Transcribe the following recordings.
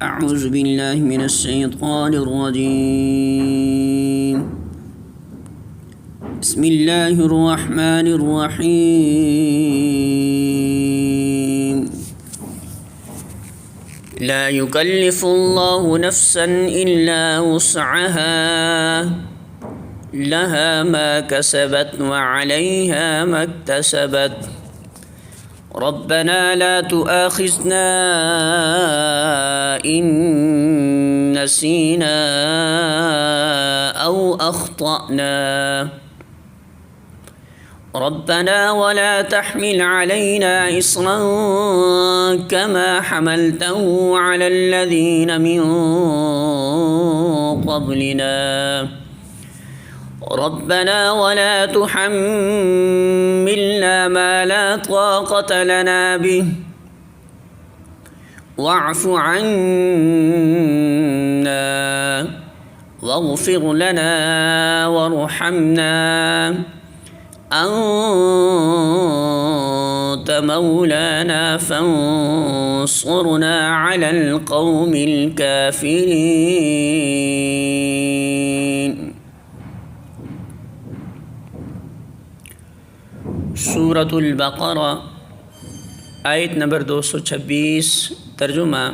أعوذ بالله من الشيطان الرجيم. بسم الله الرحمن الرحيم. لا يكلف الله نفسا إلا وسعها لها ما كسبت وعليها ما اكتسبت ربنا لا تؤاخذنا إن نسينا أو أخطأنا ربنا ولا تحمل علينا إصرا كما حملته على الذين من قبلنا ربنا ولا تحملنا ما لا طاقة لنا به واعف عنا واغفر لنا وارحمنا أنت مولانا فانصرنا على القوم الكافرين. سورۃ البقرہ آیت نمبر 226. ترجمہ: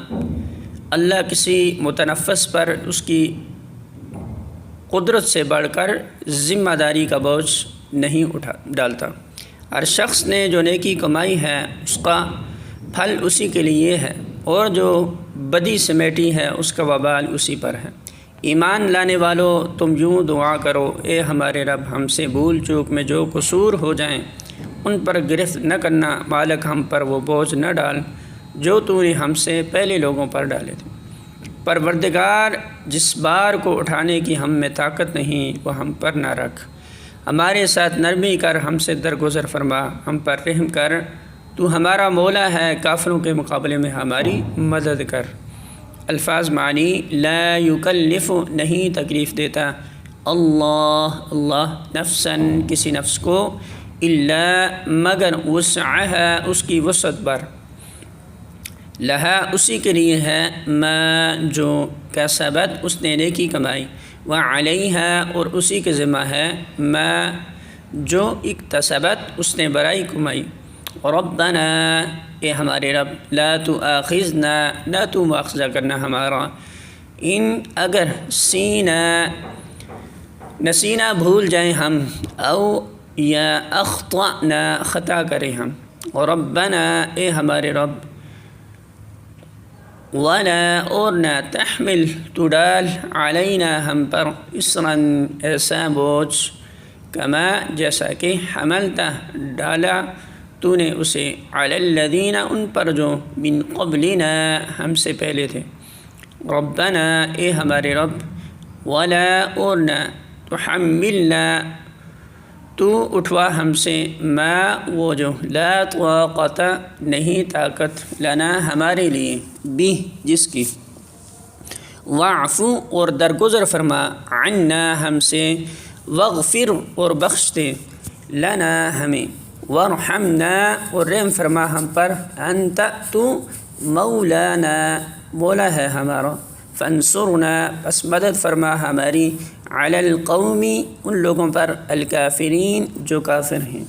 اللہ کسی متنفس پر اس کی قدرت سے بڑھ کر ذمہ داری کا بوجھ نہیں ڈالتا. ہر شخص نے جو نیکی کمائی ہے اس کا پھل اسی کے لیے ہے، اور جو بدی سمیٹی ہے اس کا وبال اسی پر ہے. ایمان لانے والو، تم یوں دعا کرو: اے ہمارے رب، ہم سے بھول چوک میں جو قصور ہو جائیں ان پر گرفت نہ کرنا، مالک ہم پر وہ بوجھ نہ ڈال جو تو نے ہم سے پہلے لوگوں پر ڈالے تھے. پروردگار، جس بار کو اٹھانے کی ہم میں طاقت نہیں وہ ہم پر نہ رکھ. ہمارے ساتھ نرمی کر، ہم سے درگزر فرما، ہم پر رحم کر. تو ہمارا مولا ہے، کافروں کے مقابلے میں ہماری مدد کر. الفاظ معنی: لا یکلف نہیں تکلیف دیتا، اللہ نفساً کسی نفس کو، الا مگر، وسعها اس کی وسعت پر، لہا اسی کے لیے ہے، ما جو، کسبت اس نے نیکی کمائی، وعلیہا اور اسی کے ذمہ ہے، ما جو اکتسبت اس نے برائی کمائی. ربنا اے ہمارے رب، لا تؤاخذنا نہ تو مواخذہ کرنا ہمارا، ان اگر، نسینا بھول جائیں ہم، او یا اخطأنا خطا کریں ہم. ربنا اے ہمارے رب، ولا اور نہ، تحمل تو ڈال، علینا ہم پر، اسراً ایسا بوجھ، کما جیسا کہ، حملتا ڈالا تو نے اسے، علی الذین ان پر جو، من قبلنا ہم سے پہلے تھے. ربنا اے ہمارے رب، ولا اور نہ، تحملنا تو اٹھوا ہم سے، ما وہ جو، لا طاقت نہیں طاقت، لنا ہمارے لیے، بھی جس کی، واعفو اور درگزر فرما، عنا ہم سے، واغفر اور بخش دے، لنا ہمیں، وارحمنا اور رحم فرما ہم پر، انت تو، مولانا مولا ہے ہمارا، فانصرنا پس مدد فرما ہماری، علی القوم ان لوگوں پر، الکافرین جو کافر ہیں.